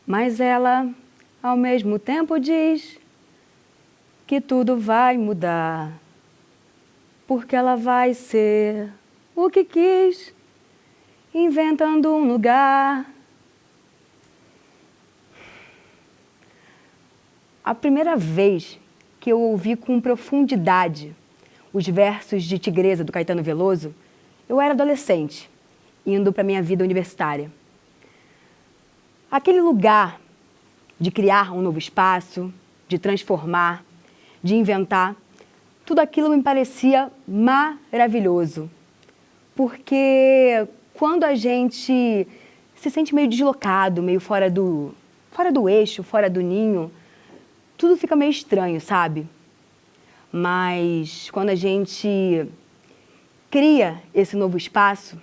Mas ela, ao mesmo tempo, diz que tudo vai mudar, porque ela vai ser o que quis, inventando um lugar. A primeira vez que eu ouvi com profundidade os versos de Tigresa, do Caetano Veloso, eu era adolescente, indo para a minha vida universitária. Aquele lugar de criar um novo espaço, de transformar, de inventar, tudo aquilo me parecia maravilhoso. Porque quando a gente se sente meio deslocado, meio fora do eixo, fora do ninho, tudo fica meio estranho, sabe? Mas quando a gente cria esse novo espaço,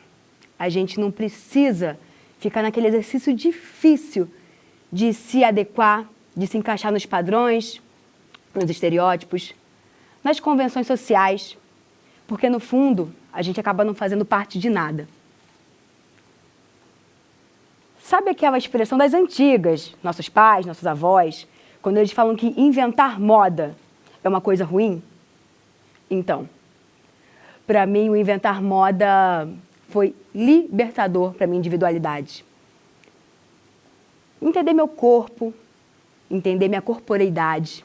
a gente não precisa ficar naquele exercício difícil de se adequar, de se encaixar nos padrões, nos estereótipos, nas convenções sociais, porque no fundo a gente acaba não fazendo parte de nada. Sabe aquela expressão das antigas, nossos pais, nossos avós, quando eles falam que inventar moda é uma coisa ruim? Então, para mim, o inventar moda foi libertador para minha individualidade. Entender meu corpo, entender minha corporeidade,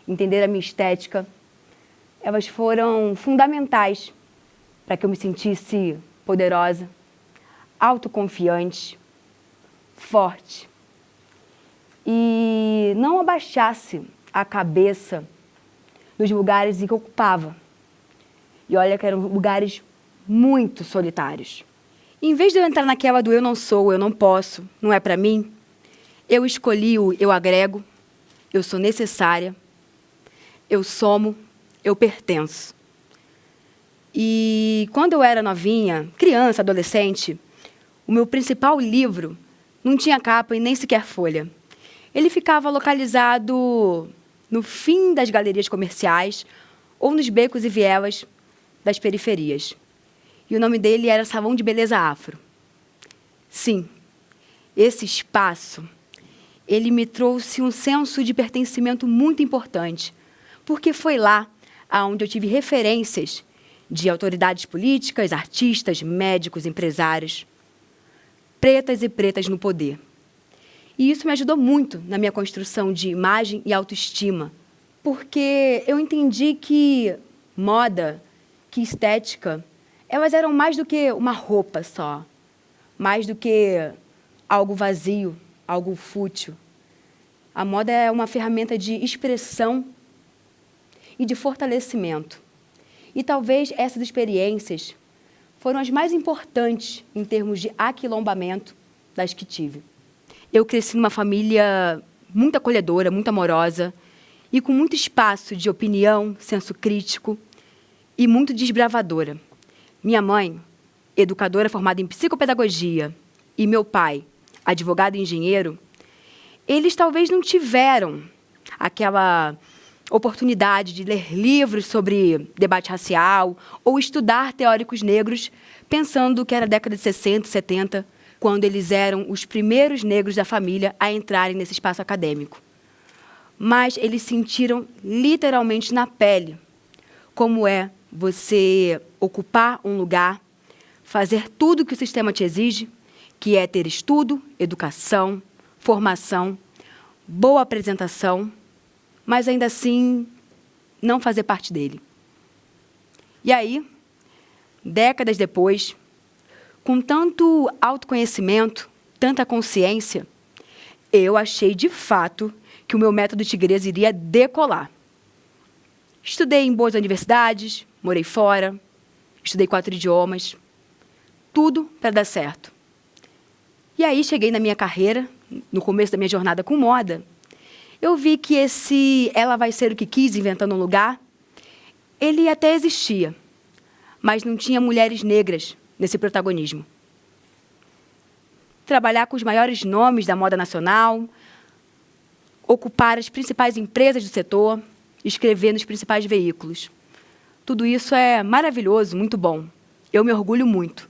entender a minha estética, elas foram fundamentais para que eu me sentisse poderosa, autoconfiante, forte e não abaixasse a cabeça nos lugares em que eu ocupava. E olha que eram lugares muito solitários. Em vez de eu entrar naquela do eu não sou, eu não posso, não é para mim, eu escolhi o eu agrego, eu sou necessária, eu somo, eu pertenço. E quando eu era novinha, criança, adolescente, o meu principal livro não tinha capa e nem sequer folha. Ele ficava localizado no fim das galerias comerciais ou nos becos e vielas das periferias. E o nome dele era Salão de Beleza Afro. Sim, esse espaço, ele me trouxe um senso de pertencimento muito importante, porque foi lá onde eu tive referências de autoridades políticas, artistas, médicos, empresários, pretas e pretas no poder. E isso me ajudou muito na minha construção de imagem e autoestima, porque eu entendi que moda, que estética, elas eram mais do que uma roupa só, mais do que algo vazio, algo fútil. A moda é uma ferramenta de expressão e de fortalecimento. E talvez essas experiências foram as mais importantes em termos de aquilombamento das que tive. Eu cresci numa família muito acolhedora, muito amorosa e com muito espaço de opinião, senso crítico e muito desbravadora. Minha mãe, educadora formada em psicopedagogia, e meu pai, advogado e engenheiro, eles talvez não tiveram aquela oportunidade de ler livros sobre debate racial ou estudar teóricos negros, pensando que era a década de 60, 70, quando eles eram os primeiros negros da família a entrarem nesse espaço acadêmico. Mas eles sentiram literalmente na pele como é você ocupar um lugar, fazer tudo o que o sistema te exige, que é ter estudo, educação, formação, boa apresentação, mas ainda assim não fazer parte dele. E aí, décadas depois, com tanto autoconhecimento, tanta consciência, eu achei de fato que o meu método Tigresa iria decolar. Estudei em boas universidades, morei fora, estudei 4 idiomas, tudo para dar certo. E aí cheguei na minha carreira, no começo da minha jornada com moda, eu vi que esse Ela Vai Ser o que Quis, inventando um lugar, ele até existia, mas não tinha mulheres negras nesse protagonismo. Trabalhar com os maiores nomes da moda nacional, ocupar as principais empresas do setor, escrever nos principais veículos. Tudo isso é maravilhoso, muito bom. Eu me orgulho muito.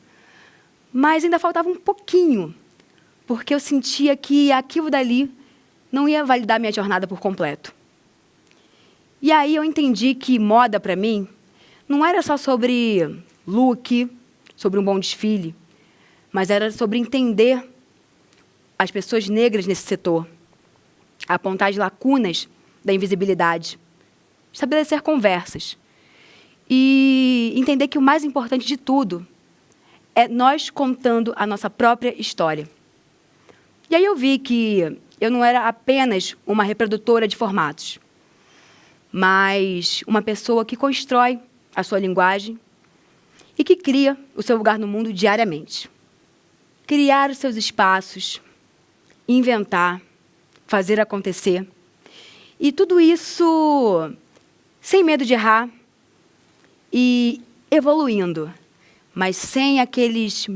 Mas ainda faltava um pouquinho, porque eu sentia que aquilo dali não ia validar minha jornada por completo. E aí eu entendi que moda, para mim, não era só sobre look, sobre um bom desfile, mas era sobre entender as pessoas negras nesse setor, apontar as lacunas da invisibilidade, estabelecer conversas e entender que o mais importante de tudo é nós contando a nossa própria história. E aí eu vi que eu não era apenas uma reprodutora de formatos, mas uma pessoa que constrói a sua linguagem e que cria o seu lugar no mundo diariamente. Criar os seus espaços, inventar, fazer acontecer. E tudo isso sem medo de errar e evoluindo, mas sem aqueles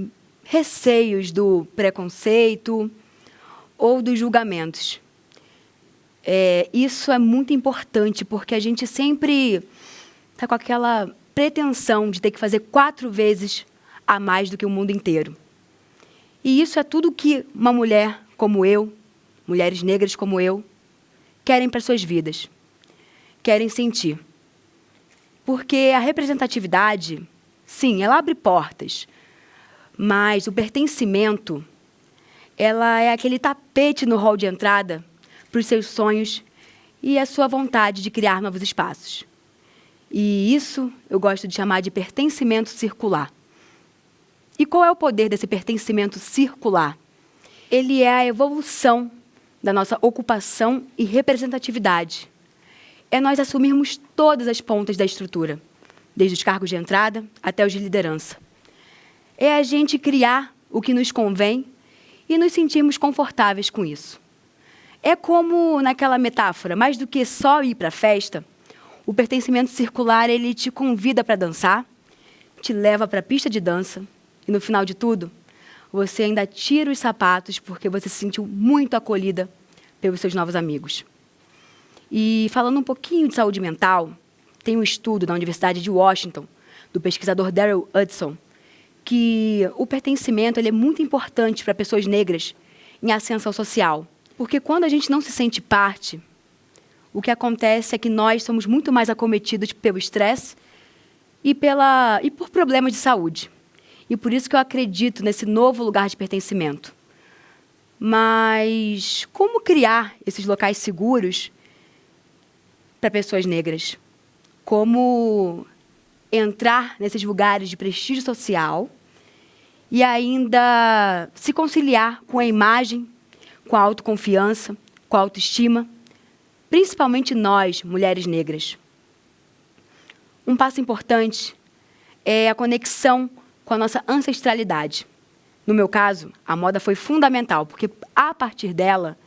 receios do preconceito ou dos julgamentos. Isso é muito importante, porque a gente sempre está com aquela pretensão de ter que fazer 4 vezes a mais do que o mundo inteiro. E isso é tudo que uma mulher como eu, mulheres negras como eu, querem para suas vidas, querem sentir. Porque a representatividade, sim, ela abre portas, mas o pertencimento, ela é aquele tapete no hall de entrada para os seus sonhos e a sua vontade de criar novos espaços. E isso eu gosto de chamar de pertencimento circular. E qual é o poder desse pertencimento circular? Ele é a evolução da nossa ocupação e representatividade. É nós assumirmos todas as pontas da estrutura, desde os cargos de entrada até os de liderança. É a gente criar o que nos convém e nos sentirmos confortáveis com isso. É como naquela metáfora, mais do que só ir para a festa, o pertencimento circular ele te convida para dançar, te leva para a pista de dança e, no final de tudo, você ainda tira os sapatos porque você se sentiu muito acolhida pelos seus novos amigos. E falando um pouquinho de saúde mental, tem um estudo da Universidade de Washington, do pesquisador Daryl Hudson, que o pertencimento ele é muito importante para pessoas negras em ascensão social. Porque quando a gente não se sente parte, o que acontece é que nós somos muito mais acometidos pelo estresse e por problemas de saúde. E por isso que eu acredito nesse novo lugar de pertencimento. Mas como criar esses locais seguros para pessoas negras? Como entrar nesses lugares de prestígio social e ainda se conciliar com a imagem, com a autoconfiança, com a autoestima, principalmente nós, mulheres negras. Um passo importante é a conexão com a nossa ancestralidade. No meu caso, a moda foi fundamental, porque a partir dela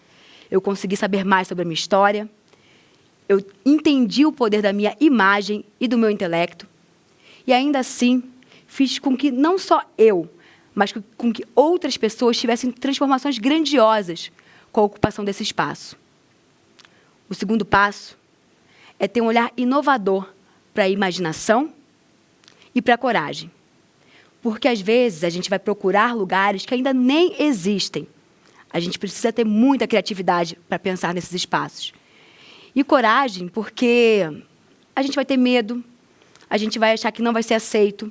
eu consegui saber mais sobre a minha história, eu entendi o poder da minha imagem e do meu intelecto, e ainda assim fiz com que não só eu, mas com que outras pessoas tivessem transformações grandiosas com a ocupação desse espaço. O segundo passo é ter um olhar inovador para a imaginação e para a coragem. Porque, às vezes, a gente vai procurar lugares que ainda nem existem. A gente precisa ter muita criatividade para pensar nesses espaços. E coragem, porque a gente vai ter medo, a gente vai achar que não vai ser aceito,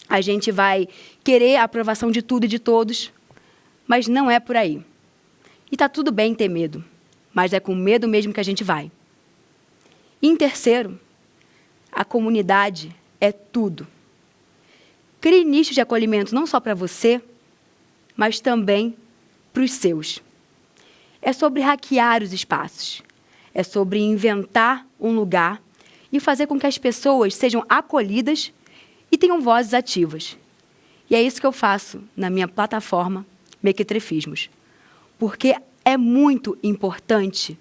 a gente vai querer a aprovação de tudo e de todos, mas não é por aí. E está tudo bem ter medo, mas é com medo mesmo que a gente vai. E, em terceiro, a comunidade é tudo. Crie nichos de acolhimento não só para você, mas também para os seus. É sobre hackear os espaços. É sobre inventar um lugar e fazer com que as pessoas sejam acolhidas e tenham vozes ativas. E é isso que eu faço na minha plataforma Mequetrefismos. Porque é muito importante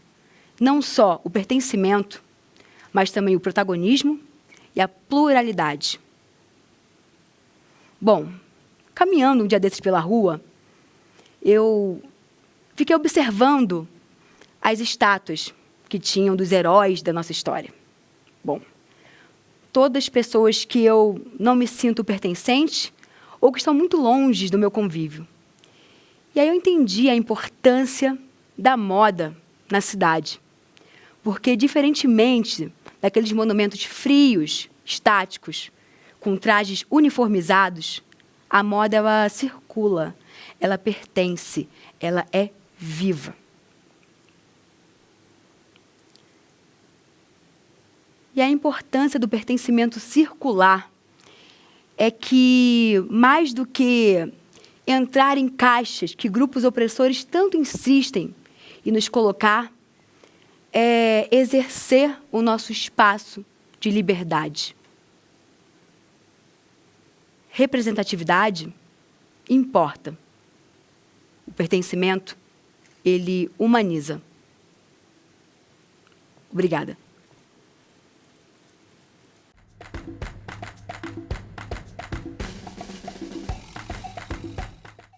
não só o pertencimento, mas também o protagonismo e a pluralidade. Bom, caminhando um dia desses pela rua, eu fiquei observando as estátuas que tinham dos heróis da nossa história. Bom, todas pessoas que eu não me sinto pertencente ou que estão muito longe do meu convívio. E aí eu entendi a importância da moda na cidade. Porque, diferentemente daqueles monumentos frios, estáticos, com trajes uniformizados, a moda ela circula, ela pertence, ela é viva. E a importância do pertencimento circular é que, mais do que entrar em caixas que grupos opressores tanto insistem em nos colocar, é exercer o nosso espaço de liberdade. Representatividade importa. O pertencimento, ele humaniza. Obrigada.